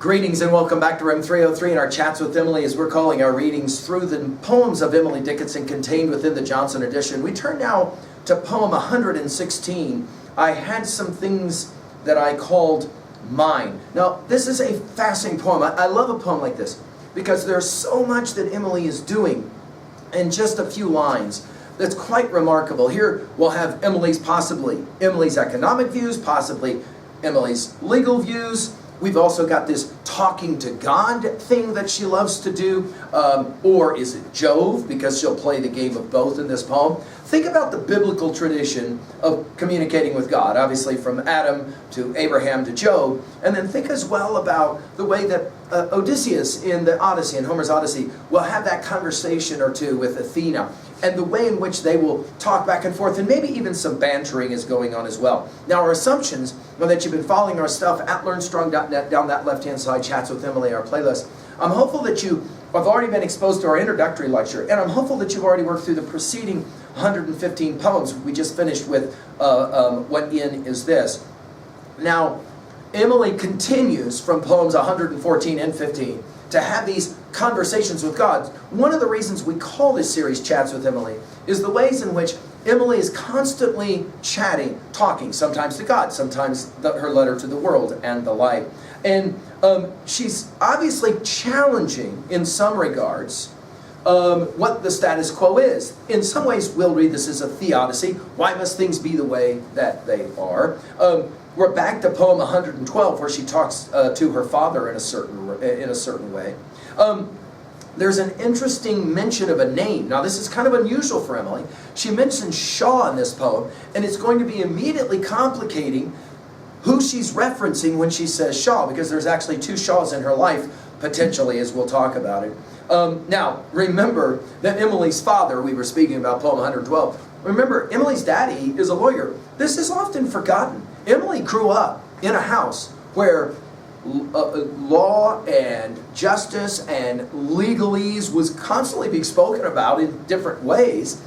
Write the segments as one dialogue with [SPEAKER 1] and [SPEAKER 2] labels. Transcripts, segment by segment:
[SPEAKER 1] Greetings and welcome back to Room 303 and our chats with Emily, as we're calling our readings through the poems of Emily Dickinson contained within the Johnson edition. We turn now to poem 116. I had some things that I called mine. Now, this is a fascinating poem. I love a poem like this because there's so much that Emily is doing in just a few lines that's quite remarkable. Here we'll have possibly Emily's economic views, possibly Emily's legal views. We've also got this talking to God thing that she loves to do. Or is it Jove? Because she'll play the game of both in this poem. Think about the biblical tradition of communicating with God, obviously from Adam to Abraham to Job. And then think as well about the way that Odysseus in the Odyssey, in Homer's Odyssey, will have that conversation or two with Athena. And the way in which they will talk back and forth, and maybe even some bantering is going on as well. Now, our assumptions are that you've been following our stuff at LearnStrong.net, down that left-hand side, Chats with Emily, our playlist. I'm hopeful that you have already been exposed to our introductory lecture, and I'm hopeful that you've already worked through the preceding 115 poems. We just finished with What In Is This? Now, Emily continues from poems 114 and 15 to have these conversations with God. One of the reasons we call this series Chats with Emily is the ways in which Emily is constantly chatting, talking, sometimes to God, sometimes her letter to the world and the like. And she's obviously challenging, in some regards, what the status quo is. In some ways, we'll read this as a theodicy. Why must things be the way that they are? We're back to poem 112, where she talks to her father in a certain way. There's an interesting mention of a name. Now, this is kind of unusual for Emily. She mentions Shaw in this poem, and it's going to be immediately complicating who she's referencing when she says Shaw, because there's actually two Shaws in her life, potentially, as we'll talk about it. Now, remember that Emily's father, we were speaking about poem 112, remember, Emily's daddy is a lawyer. This is often forgotten. Emily grew up in a house where law and justice and legalese was constantly being spoken about in different ways.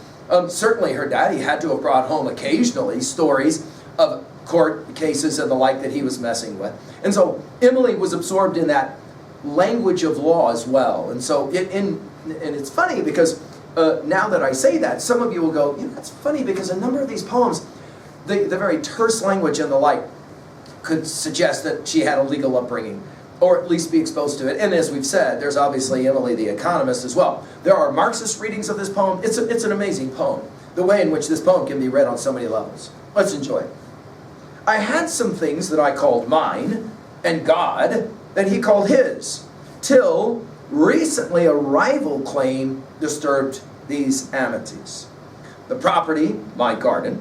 [SPEAKER 1] Certainly her daddy had to have brought home occasionally stories of court cases and the like that he was messing with. And so Emily was absorbed in that language of law as well. And so and it's funny because now that I say that, some of you will go, that's funny because a number of these poems, the very terse language and the like, could suggest that she had a legal upbringing, or at least be exposed to it. And as we've said, there's obviously Emily the economist as well. There are Marxist readings of this poem. It's an amazing poem, the way in which this poem can be read on so many levels. Let's enjoy it. I had some things that I called mine, and God that he called his, till recently a rival claim disturbed these amities. The property, my garden,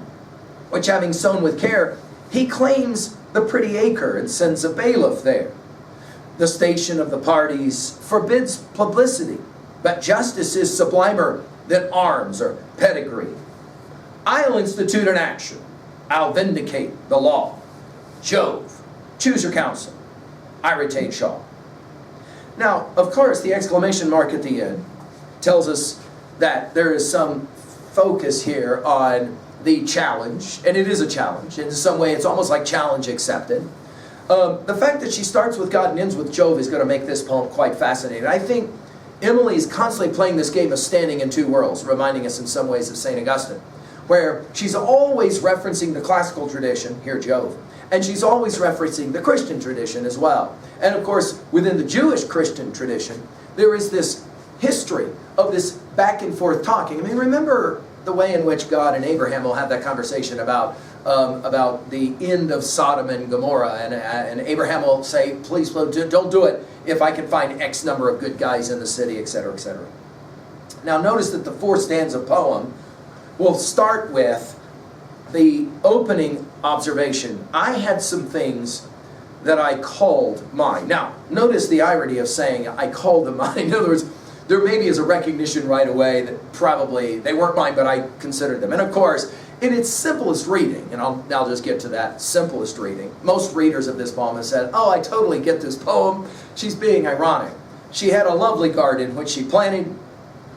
[SPEAKER 1] which having sown with care, he claims the pretty acre and sends a bailiff there. The station of the parties forbids publicity, but justice is sublimer than arms or pedigree. I'll institute an action. I'll vindicate the law. Jove, choose your counsel. I retain Shaw. Now, of course, the exclamation mark at the end tells us that there is some focus here on the challenge, and it is a challenge. In some way, it's almost like challenge accepted. The fact that she starts with God and ends with Jove is going to make this poem quite fascinating. I think Emily is constantly playing this game of standing in two worlds, reminding us in some ways of St. Augustine, where she's always referencing the classical tradition, here Jove, and she's always referencing the Christian tradition as well. And of course, within the Jewish Christian tradition, there is this history of this back and forth talking. I mean, remember the way in which God and Abraham will have that conversation about the end of Sodom and Gomorrah, and Abraham will say, please don't do it if I can find X number of good guys in the city, etc., etc. Now notice that the fourth stanza poem will start with the opening observation. I had some things that I called mine. Now, notice the irony of saying I called them mine. In other words, there maybe is a recognition right away that probably they weren't mine, but I considered them. And of course, in its simplest reading, and I'll just get to that simplest reading, most readers of this poem have said, oh, I totally get this poem. She's being ironic. She had a lovely garden which she planted,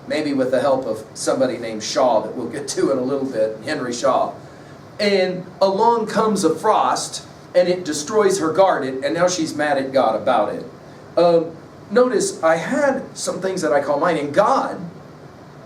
[SPEAKER 1] maybe with the help of somebody named Shaw that we'll get to in a little bit, Henry Shaw. And along comes a frost, and it destroys her garden, and now she's mad at God about it. Notice I had some things that I call mine, and God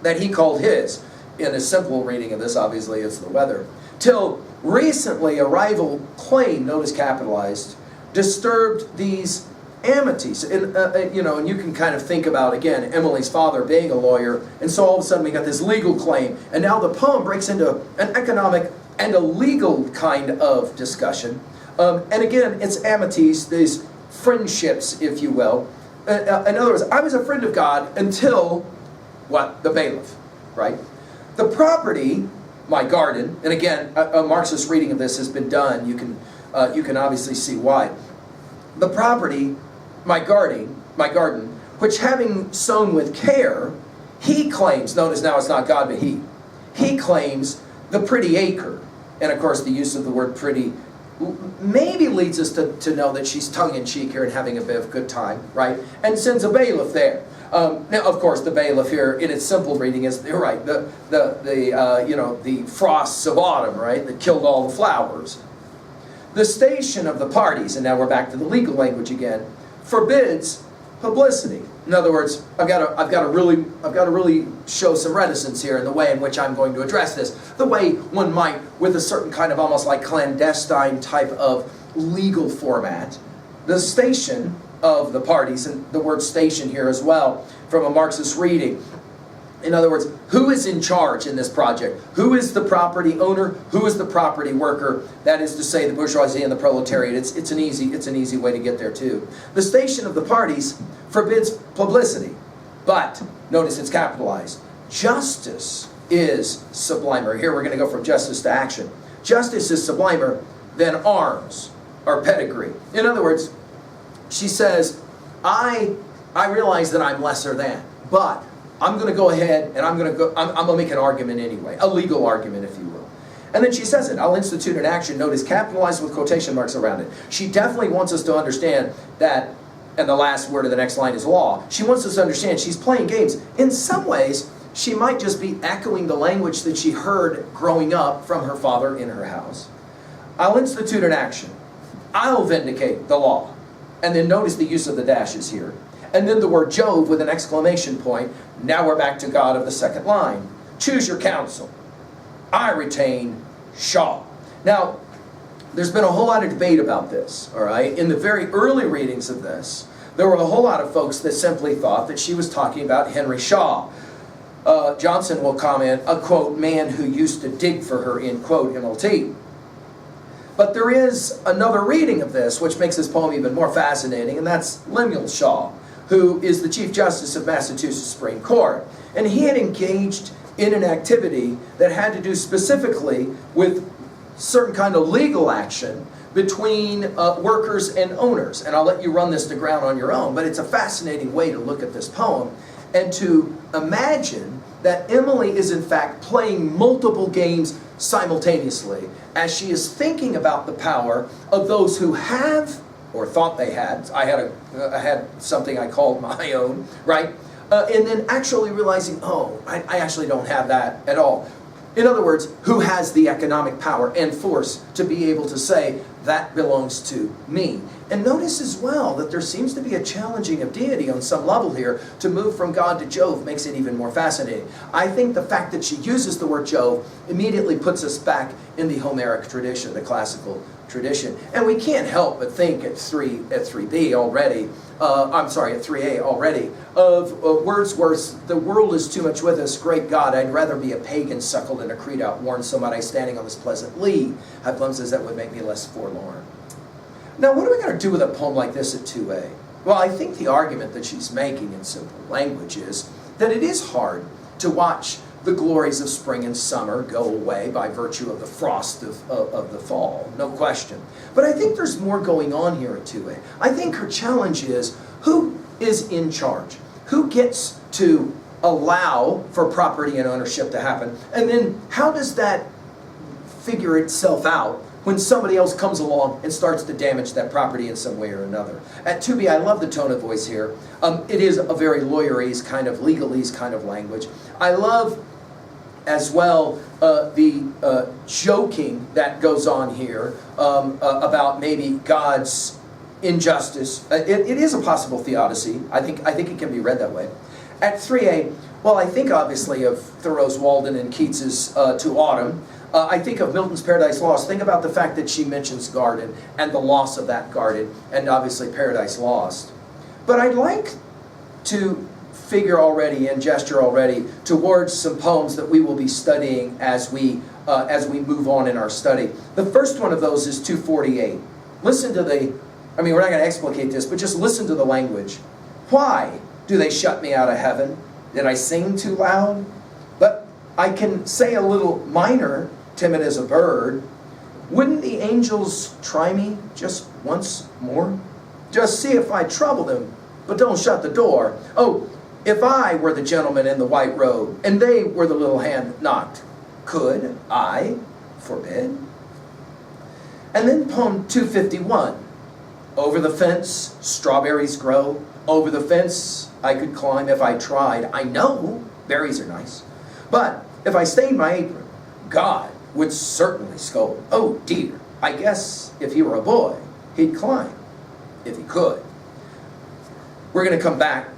[SPEAKER 1] that he called his. In a simple reading of this, obviously, it's the weather. Till recently, a rival claim, notice capitalized, disturbed these amities. And, and you can kind of think about, again, Emily's father being a lawyer, and so all of a sudden we got this legal claim, and now the poem breaks into an economic and a legal kind of discussion. And again, it's amities, these friendships, if you will. In other words, I was a friend of God until, what? The bailiff, right? The property, my garden, and again, a Marxist reading of this has been done. You can obviously see why. The property, my garden, which having sown with care, he claims, notice now it's not God, but he claims the pretty acre. And of course, the use of the word pretty maybe leads us to know that she's tongue-in-cheek here and having a bit of good time, right? And sends a bailiff there. Now, of course, the bailiff here, in its simple reading, is you're right. The frosts of autumn, right, that killed all the flowers. The station of the parties, and now we're back to the legal language again, forbids publicity. In other words, I've got to really show some reticence here in the way in which I'm going to address this. The way one might, with a certain kind of almost like clandestine type of legal format. The station of the parties, and the word station here as well, from a Marxist reading. In other words, who is in charge in this project? Who is the property owner? Who is the property worker? That is to say, the bourgeoisie and the proletariat. It's an easy way to get there too. The station of the parties forbids publicity, but notice it's capitalized. Justice is sublimer. Here we're going to go from justice to action. Justice is sublimer than arms or pedigree. In other words, she says, I realize that I'm lesser than, but I'm going to go ahead and I'm going to make an argument anyway, a legal argument, if you will. And then she says it, I'll institute an action, notice capitalized with quotation marks around it. She definitely wants us to understand that, and the last word of the next line is law. She wants us to understand she's playing games. In some ways, she might just be echoing the language that she heard growing up from her father in her house. I'll institute an action. I'll vindicate the law. And then notice the use of the dashes here. And then the word Jove with an exclamation point. Now we're back to God of the second line. Choose your counsel. I retain Shaw. Now, there's been a whole lot of debate about this, all right? In the very early readings of this, there were a whole lot of folks that simply thought that she was talking about Henry Shaw. Johnson will comment, a quote, man who used to dig for her, in quote, MLT. But there is another reading of this, which makes this poem even more fascinating, and that's Lemuel Shaw, who is the Chief Justice of Massachusetts Supreme Court. And he had engaged in an activity that had to do specifically with certain kind of legal action between workers and owners. And I'll let you run this to ground on your own, but it's a fascinating way to look at this poem and to imagine that Emily is in fact playing multiple games simultaneously as she is thinking about the power of those who have or thought they had. I had something I called my own, right? And then actually realizing, oh, I actually don't have that at all. In other words, who has the economic power and force to be able to say, that belongs to me? And notice as well that there seems to be a challenging of deity on some level here. To move from God to Jove makes it even more fascinating. I think the fact that she uses the word Jove immediately puts us back in the Homeric tradition, the classical tradition. And we can't help but think at 3b already, at 3a already, of Wordsworth's, the world is too much with us, great God, I'd rather be a pagan suckled in a creed outworn, so might I standing on this pleasant lea have glimpses that would make me less forlorn. Now, what are we going to do with a poem like this at 2a? Well, I think the argument that she's making in simple language is that it is hard to watch the glories of spring and summer go away by virtue of the frost of the fall, no question. But I think there's more going on here at 2a. I think her challenge is, who is in charge? Who gets to allow for property and ownership to happen? And then how does that figure itself out when somebody else comes along and starts to damage that property in some way or another? At 2b, I love the tone of voice here. It is a very lawyerese kind of, legalese kind of language. I love as well the joking that goes on here about maybe God's injustice. It is a possible theodicy. I think it can be read that way. At 3a, well, I think obviously of Thoreau's Walden and Keats's To Autumn. I think of Milton's Paradise Lost. Think about the fact that she mentions garden and the loss of that garden, and obviously Paradise Lost. But I'd like to figure already and gesture already towards some poems that we will be studying as we move on in our study. The first one of those is 248. Listen to the, we're not going to explicate this, but just listen to the language. Why do they shut me out of heaven? Did I sing too loud? But I can say a little minor, timid as a bird. Wouldn't the angels try me just once more? Just see if I trouble them, but don't shut the door. Oh, if I were the gentleman in the white robe, and they were the little hand knocked, could I forbid? And then poem 251. Over the fence, strawberries grow. Over the fence, I could climb if I tried. I know berries are nice. But if I stained my apron, God would certainly scold. Oh dear, I guess if he were a boy, he'd climb if he could. We're going to come back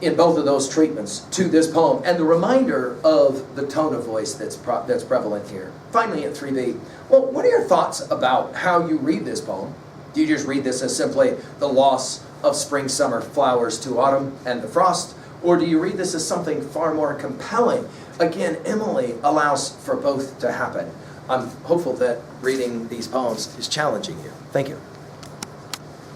[SPEAKER 1] in both of those treatments to this poem and the reminder of the tone of voice that's prevalent here. Finally at 3b, well, what are your thoughts about how you read this poem? Do you just read this as simply the loss of spring, summer, flowers to autumn and the frost? Or do you read this as something far more compelling? Again, Emily allows for both to happen. I'm hopeful that reading these poems is challenging you. Thank you.